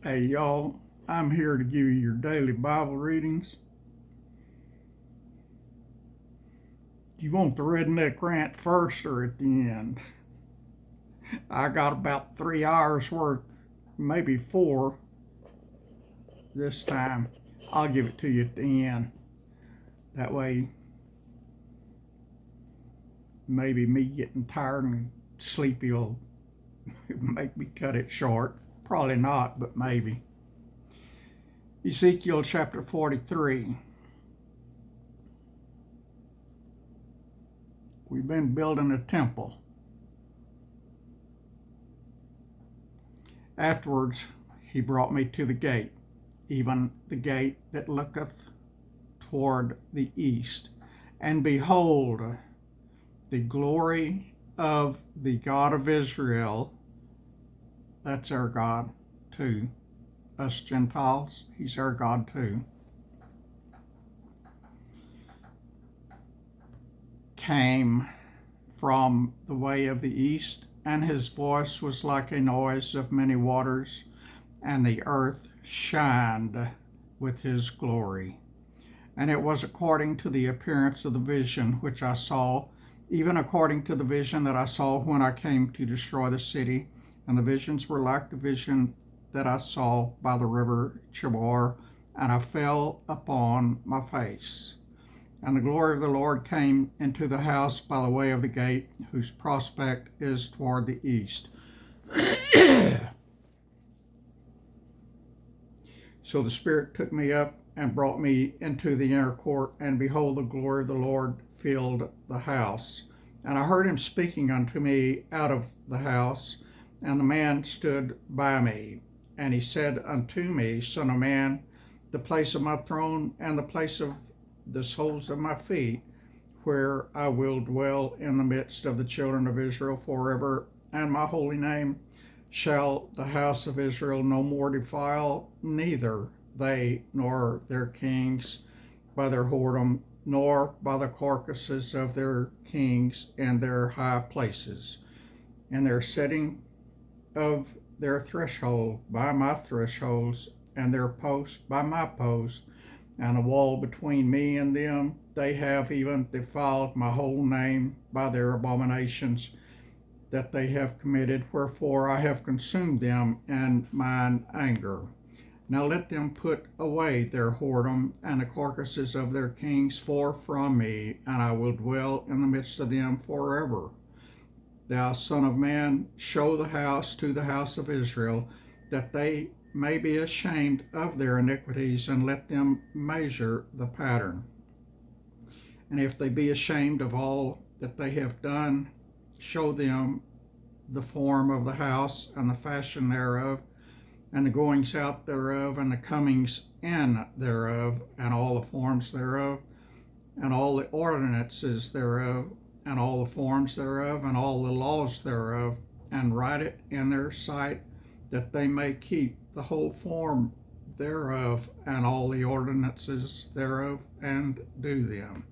Hey y'all, I'm here to give you your daily Bible readings. Do you want the redneck rant first or at the end? I got about 3 hours worth, maybe 4 this time. I'll give it to you at the end. That way, maybe me getting tired and sleepy will make me cut it short. Probably not, but maybe. Ezekiel chapter 43. We've been building a temple. Afterwards, he brought me to the gate, even the gate that looketh toward the east. And behold, the glory of the God of Israel, that's our God too. Us Gentiles, he's our God too, came from the way of the east, and his voice was like a noise of many waters, and the earth shined with his glory. And it was according to the appearance of the vision which I saw, even according to the vision that I saw when I came to destroy the city. And the visions were like the vision that I saw by the river Chebar, and I fell upon my face. And the glory of the Lord came into the house by the way of the gate, whose prospect is toward the east. So the Spirit took me up and brought me into the inner court, and behold, the glory of the Lord filled the house. And I heard him speaking unto me out of the house, and the man stood by me. And he said unto me, Son of man, the place of my throne and the place of the soles of my feet, where I will dwell in the midst of the children of Israel forever, and my holy name shall the house of Israel no more defile, neither they nor their kings by their whoredom, nor by the carcasses of their kings in their high places, and their setting of their threshold by my thresholds, and their post by my post, and the wall between me and them. They have even defiled my whole name by their abominations that they have committed, wherefore I have consumed them in mine anger. Now let them put away their whoredom and the carcasses of their kings far from me, and I will dwell in the midst of them forever. Thou son of man, show the house to the house of Israel, that they may be ashamed of their iniquities, and let them measure the pattern. And if they be ashamed of all that they have done, show them the form of the house and the fashion thereof, and the goings out thereof, and the comings in thereof, and all the forms thereof, and all the ordinances thereof, and all the forms thereof, and all the laws thereof, and write it in their sight, that they may keep the whole form thereof, and all the ordinances thereof, and do them.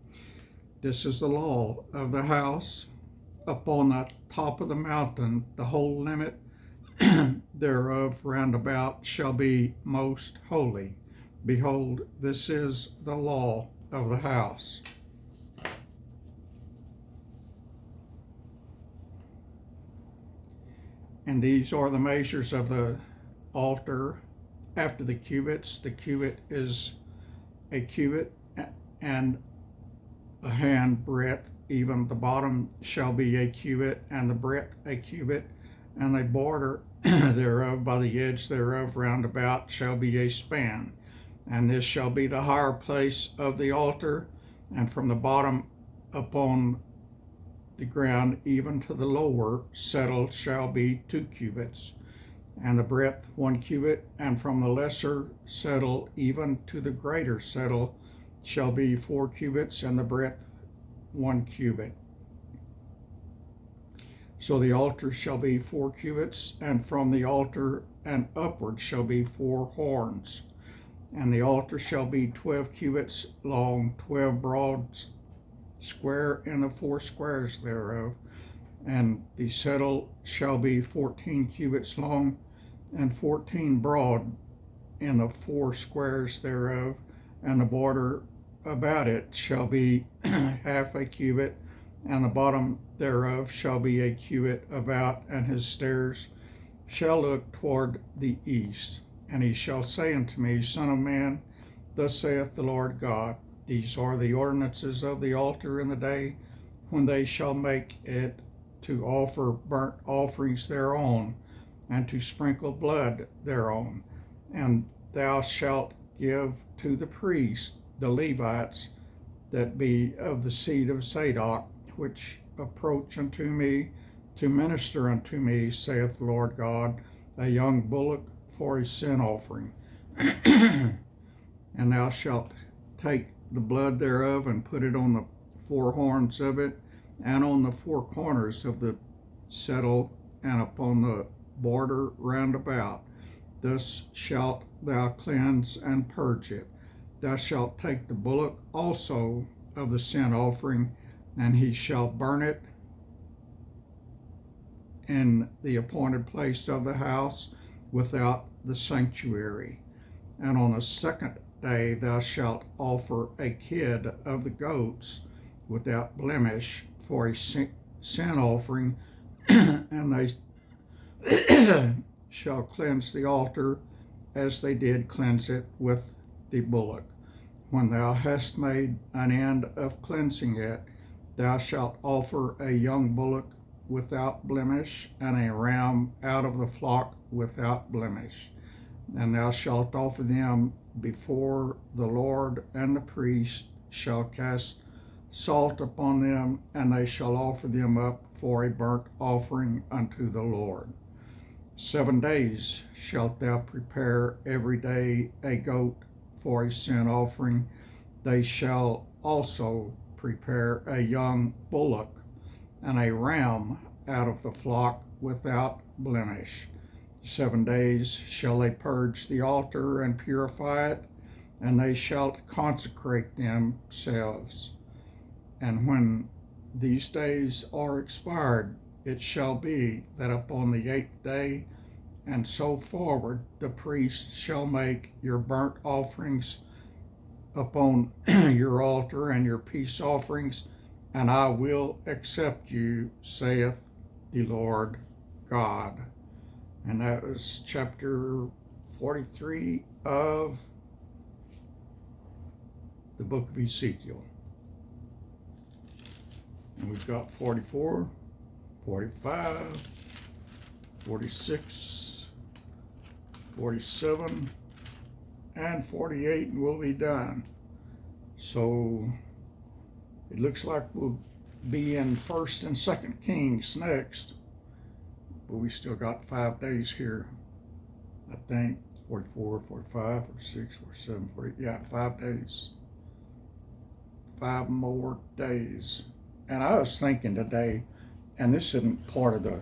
This is the law of the house upon the top of the mountain. The whole limit thereof round about shall be most holy. Behold, this is the law of the house. And these are the measures of the altar after the cubits. The cubit is a cubit and a hand breadth. Even the bottom shall be a cubit, and the breadth a cubit, and the border thereof by the edge thereof round about shall be a span. And this shall be the higher place of the altar, and from the bottom upon the ground even to the lower settle shall be 2 cubits, and the breadth 1 cubit, and from the lesser settle even to the greater settle shall be 4 cubits, and the breadth 1 cubit. So the altar shall be 4 cubits, and from the altar and upward shall be 4 horns. And the altar shall be 12 cubits long, 12 broad, square in the 4 squares thereof. And the settle shall be 14 cubits long, and 14 broad in the 4 squares thereof, and the border about it shall be half a cubit, and the bottom thereof shall be a cubit about, and his stairs shall look toward the east. And he shall say unto me, Son of man, thus saith the Lord God, these are the ordinances of the altar in the day when they shall make it, to offer burnt offerings thereon, and to sprinkle blood thereon. And thou shalt give to the priests, the Levites, that be of the seed of Zadok, which approach unto me to minister unto me, saith the Lord God, a young bullock for a sin offering. And thou shalt take the blood thereof, and put it on the 4 horns of it, and on the 4 corners of the settle, and upon the border round about. Thus shalt thou cleanse and purge it. Thou shalt take the bullock also of the sin offering, and he shall burn it in the appointed place of the house without the sanctuary. And on the 2nd day thou shalt offer a kid of the goats without blemish for a sin offering, and they shall cleanse the altar as they did cleanse it with the bullock. When thou hast made an end of cleansing it, thou shalt offer a young bullock without blemish, and a ram out of the flock without blemish. And thou shalt offer them before the Lord, and the priest shall cast salt upon them, and they shall offer them up for a burnt offering unto the Lord. 7 days shalt thou prepare every day a goat for a sin offering. They shall also prepare a young bullock and a ram out of the flock without blemish. 7 days shall they purge the altar and purify it, and they shall consecrate themselves. And when these days are expired, it shall be that upon the 8th day and so forward, the priest shall make your burnt offerings upon your altar and your peace offerings, and I will accept you, saith the Lord God. And that was chapter 43 of the book of Ezekiel. And we've got 44, 45, 46, 47, and 48, and we'll be done. So it looks like we'll be in 1st and 2nd Kings next, but we still got 5 days here, I think. 44, 45, 46, 47, 48, yeah, 5 days. 5 more days. And I was thinking today, and this isn't part of the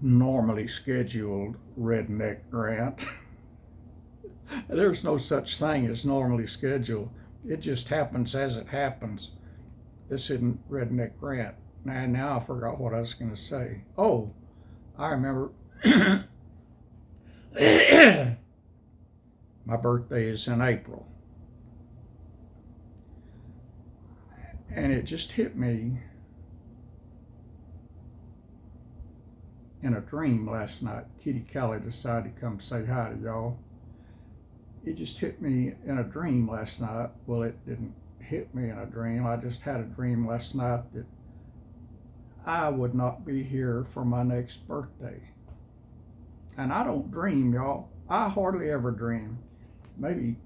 normally scheduled redneck rant. There's no such thing as normally scheduled. It just happens as it happens. This isn't redneck rant. Now I forgot what I was going to say. Oh, I remember. My birthday is in April. And it just hit me in a dream last night. Kitty Kelly decided to come say hi to y'all. It just hit me in a dream last night. Well, it didn't hit me in a dream. I just had a dream last night that I would not be here for my next birthday. And I don't dream, y'all. I hardly ever dream. Maybe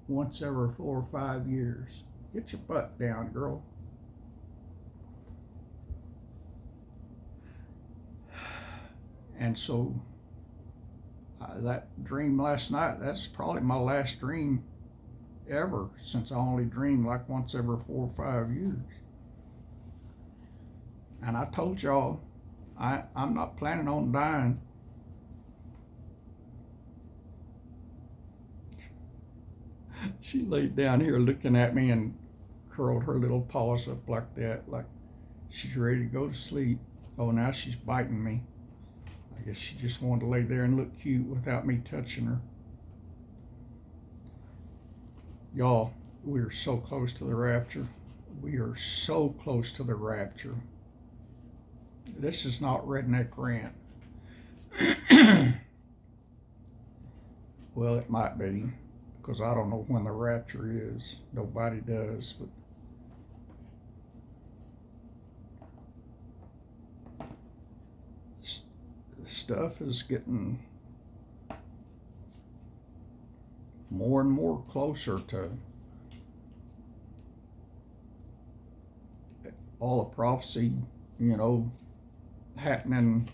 once every 4 or 5 years. Get your butt down, girl. And so that dream last night, that's probably my last dream ever, since I only dream like once every 4 or 5 years. And I told y'all, I'm not planning on dying. She laid down here looking at me and curled her little paws up like that, like she's ready to go to sleep. Oh, now she's biting me. guess she just wanted to lay there and look cute without me touching her. Y'all, we are so close to the rapture. We are so close to the rapture. This is not redneck rant. Well, it might be, because I don't know when the rapture is. Nobody does, but stuff is getting more and more closer to all the prophecy, happening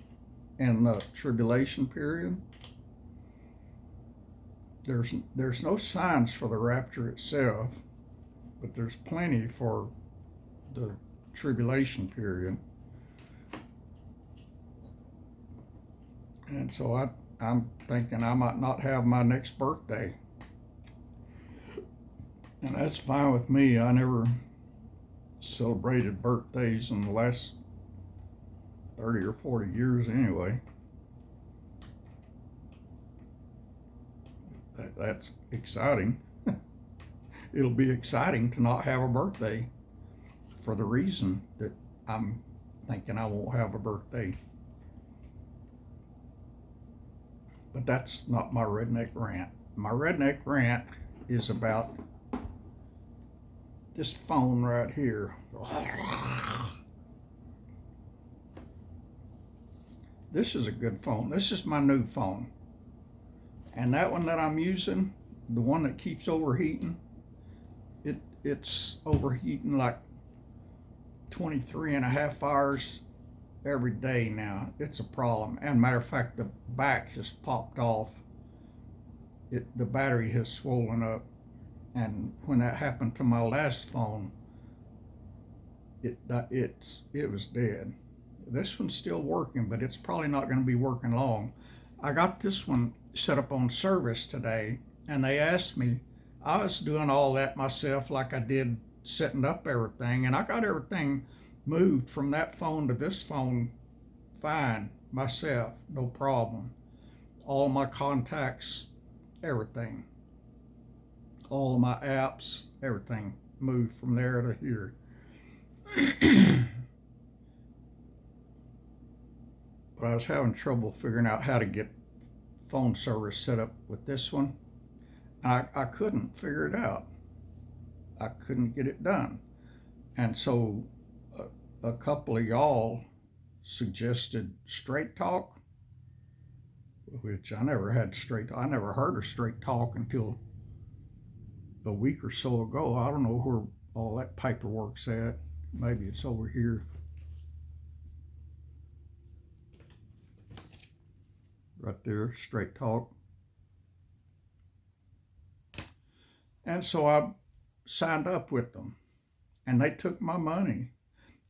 in the tribulation period. There's no signs for the rapture itself, but there's plenty for the tribulation period. And so I'm thinking I might not have my next birthday. And that's fine with me. I never celebrated birthdays in the last 30 or 40 years anyway. That's exciting. It'll be exciting to not have a birthday for the reason that I'm thinking I won't have a birthday. But that's not my redneck rant. My redneck rant is about this phone right here. This is a good phone. This is my new phone. And that one that I'm using, the one that keeps overheating, it's overheating like 23 and a half hours every day now. It's a problem. And matter of fact, the back has popped off. The battery has swollen up. And when that happened to my last phone, it was dead. This one's still working, but it's probably not going to be working long. I got this one set up on service today, and they asked me, I was doing all that myself like I did setting up everything, and I got everything moved from that phone to this phone fine myself, no problem. All my contacts, everything. All of my apps, everything moved from there to here. But I was having trouble figuring out how to get phone service set up with this one. I couldn't figure it out. I couldn't get it done. And so a couple of y'all suggested Straight Talk, which I never had Straight Talk. I never heard of Straight Talk until a week or so ago. I don't know where all that paperwork's at. Maybe it's over here. Right there, Straight Talk. And so I signed up with them, and they took my money.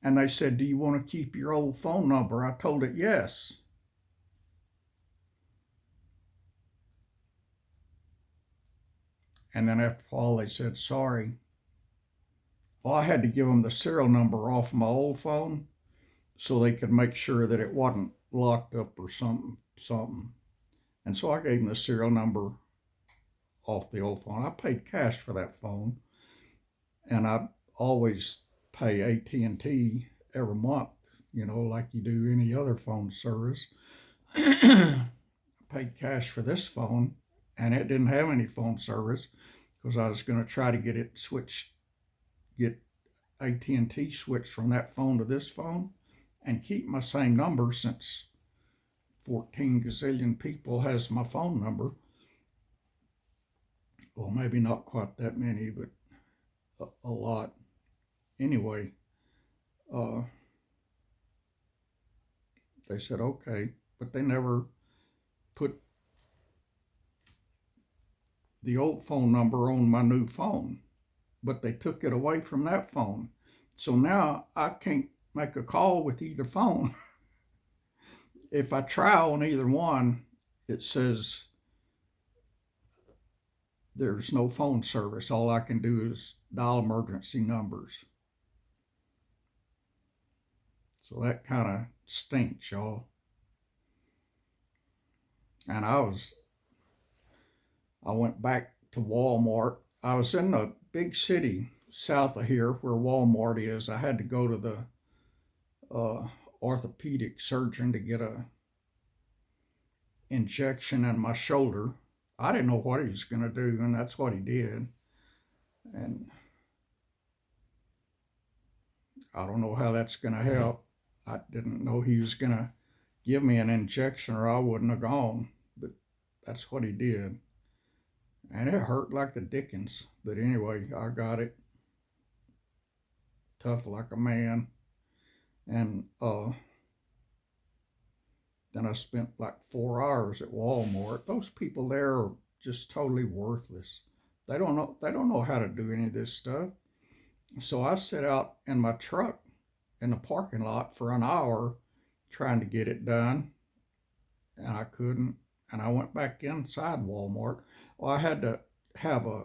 And they said, do you want to keep your old phone number? I told it yes. And then after a while, they said, sorry. Well, I had to give them the serial number off my old phone so they could make sure that it wasn't locked up or something. And so I gave them the serial number off the old phone. I paid cash for that phone, and I always pay AT&T every month, like you do any other phone service. I paid cash for this phone, and it didn't have any phone service because I was going to try to get AT&T switched from that phone to this phone and keep my same number, since 14 gazillion people has my phone number. Well, maybe not quite that many, but a lot. Anyway, they said, okay, but they never put the old phone number on my new phone, but they took it away from that phone. So now I can't make a call with either phone. If I try on either one, it says there's no phone service. All I can do is dial emergency numbers. So that kind of stinks, y'all. And I went back to Walmart. I was in a big city south of here where Walmart is. I had to go to the orthopedic surgeon to get a injection in my shoulder. I didn't know what he was going to do, and that's what he did. And I don't know how that's going to help. I didn't know he was going to give me an injection or I wouldn't have gone, but that's what he did. And it hurt like the dickens. But anyway, I got it. Tough like a man. And then I spent like 4 hours at Walmart. Those people there are just totally worthless. They don't know how to do any of this stuff. So I sat out in my truck in the parking lot for an hour trying to get it done, and I couldn't. And I went back inside Walmart. Well, I had to have a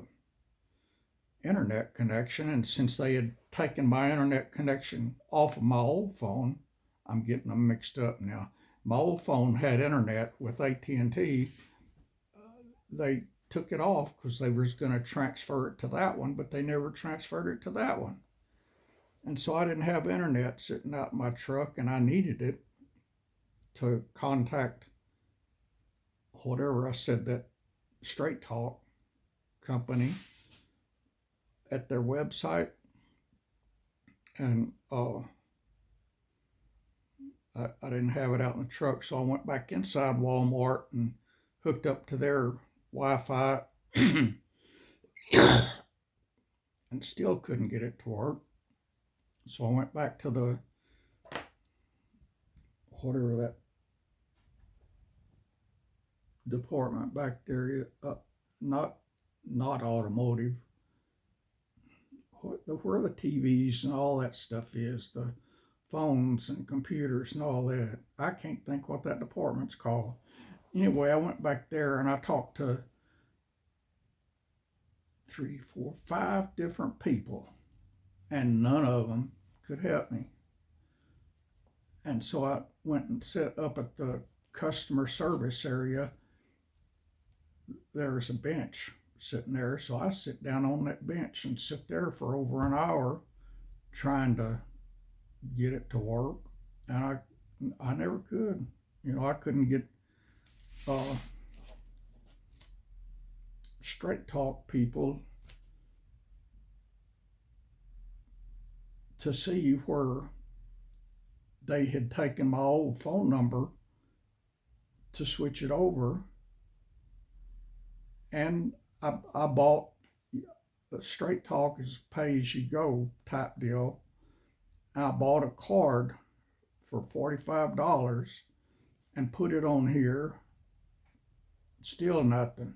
internet connection, and since they had taken my internet connection off of my old phone, I'm getting them mixed up now. My old phone had internet with AT&T. They took it off because they was going to transfer it to that one, but they never transferred it to that one. And so I didn't have internet sitting out in my truck, and I needed it to contact whatever I said, that Straight Talk company at their website. And I didn't have it out in the truck, so I went back inside Walmart and hooked up to their Wi-Fi and still couldn't get it to work. So I went back to the whatever that department back there, not automotive, where the TVs and all that stuff is, the phones and computers and all that. I can't think what that department's called. Anyway, I went back there and I talked to 3, 4, 5 different people, and none of them could help me. And so I went and sat up at the customer service area. There's a bench sitting there, so I sit down on that bench and sit there for over an hour trying to get it to work, and I never could. I couldn't get Straight Talk people to see where they had taken my old phone number to switch it over, and I bought Straight Talk is pay as you go type deal. I bought a card for $45 and put it on here. Still nothing.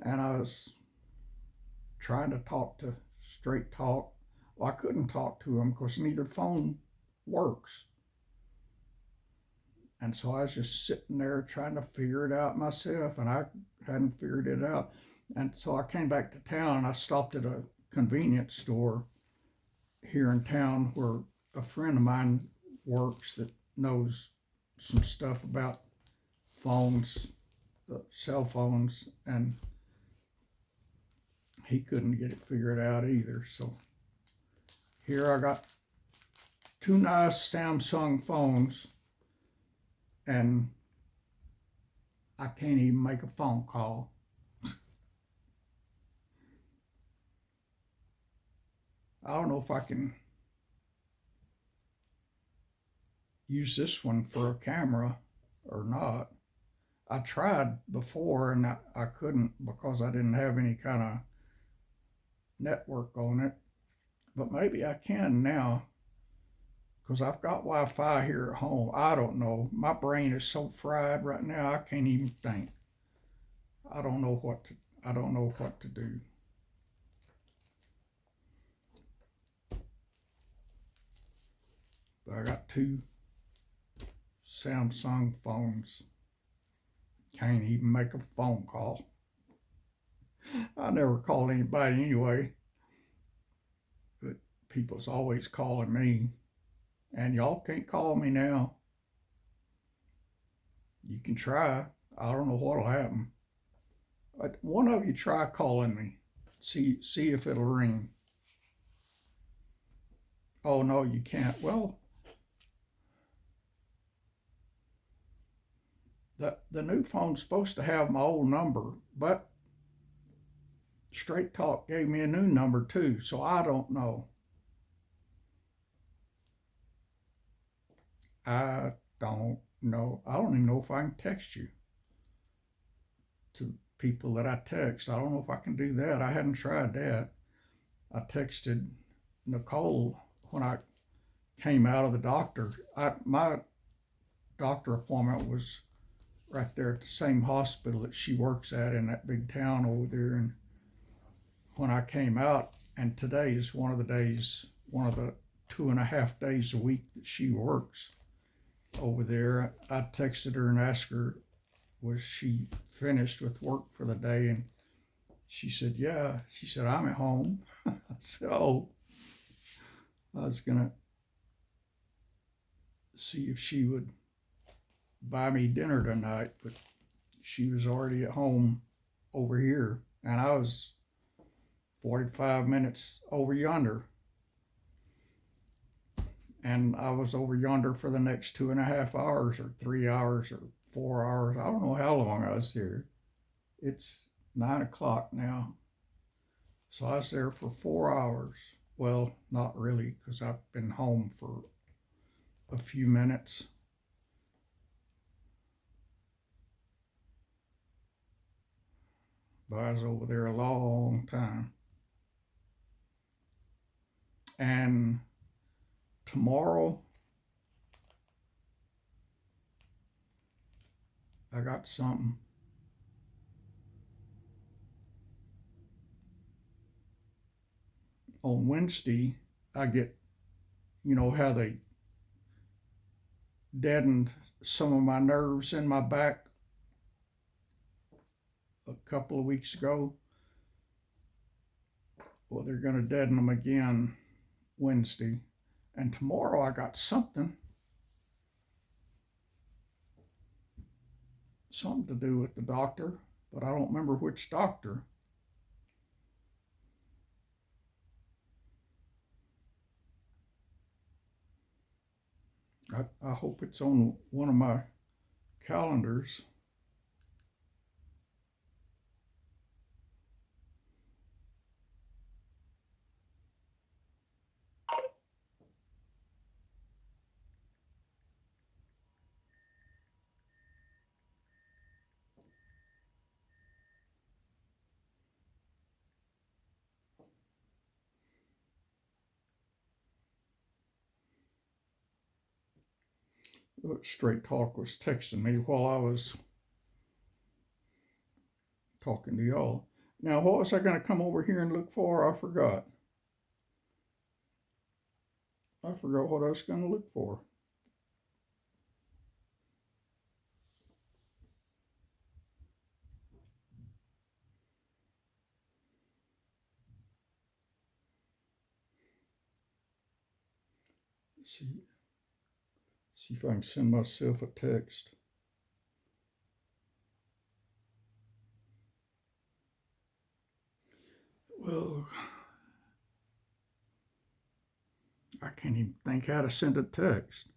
And I was trying to talk to Straight Talk. Well, I couldn't talk to them because neither phone works. And so I was just sitting there trying to figure it out myself, and I hadn't figured it out. And so I came back to town. I stopped at a convenience store here in town where a friend of mine works that knows some stuff about phones, cell phones, and he couldn't get it figured out either. So here I got 2 nice Samsung phones, and I can't even make a phone call. I don't know if I can use this one for a camera or not. I tried before and I couldn't because I didn't have any kind of network on it. But maybe I can now because I've got Wi-Fi here at home. I don't know. My brain is so fried right now I can't even think. I don't know what to do. But I got 2 Samsung phones. Can't even make a phone call. I never call anybody anyway. But people's always calling me. And y'all can't call me now. You can try. I don't know what'll happen. One of you try calling me. See if it'll ring. Oh no, you can't. Well, the new phone's supposed to have my old number, but Straight Talk gave me a new number too, so I don't know. I don't know. I don't even know if I can text you to people that I text. I don't know if I can do that. I hadn't tried that. I texted Nicole when I came out of the doctor. My doctor appointment was right there at the same hospital that she works at in that big town over there. And when I came out, and today is one of the days, one of the 2.5 days a week that she works over there, I texted her and asked her, was she finished with work for the day? And she said, yeah. She said, I'm at home. I said, oh, I was going to see if she would buy me dinner tonight, but she was already at home over here, and I was 45 minutes over yonder. And I was over yonder for the next 2.5 hours or 3 hours or 4 hours. I don't know how long I was here. It's 9 o'clock now. So I was there for 4 hours. Well, not really, because I've been home for a few minutes. But I was over there a long time. And tomorrow, I got something. On Wednesday, I get, how they deadened some of my nerves in my back a couple of weeks ago. Well, they're going to deaden them again Wednesday. And tomorrow I got something to do with the doctor, but I don't remember which doctor. I hope it's on one of my calendars. Straight Talk was texting me while I was talking to y'all. Now, what was I going to come over here and look for? I forgot. I forgot what I was going to look for. See if I can send myself a text. Well, I can't even think how to send a text.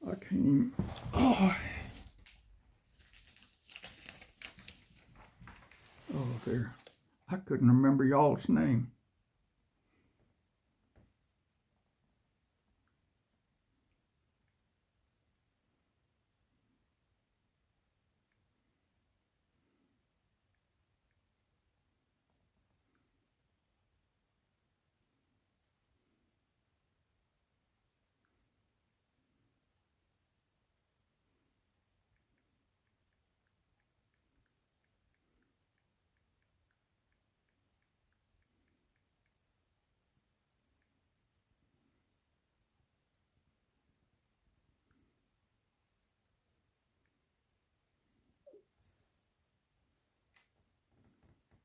I can't even. Oh, there. I couldn't remember y'all's name.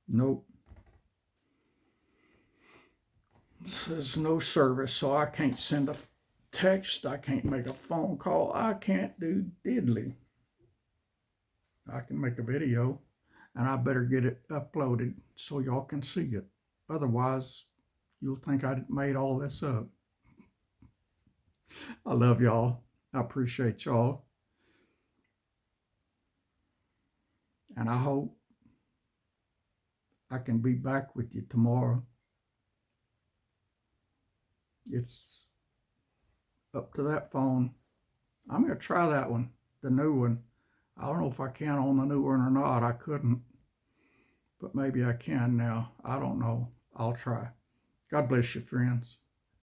Nope. Says no service, so I can't send a text. I can't make a phone call. I can't do diddly. I can make a video, and I better get it uploaded so y'all can see it. Otherwise, you'll think I made all this up. I love y'all. I appreciate y'all. And I hope I can be back with you tomorrow. It's up to that phone. I'm going to try that one, the new one. I don't know if I can on the new one or not. I couldn't, but maybe I can now. I don't know. I'll try. God bless you, friends.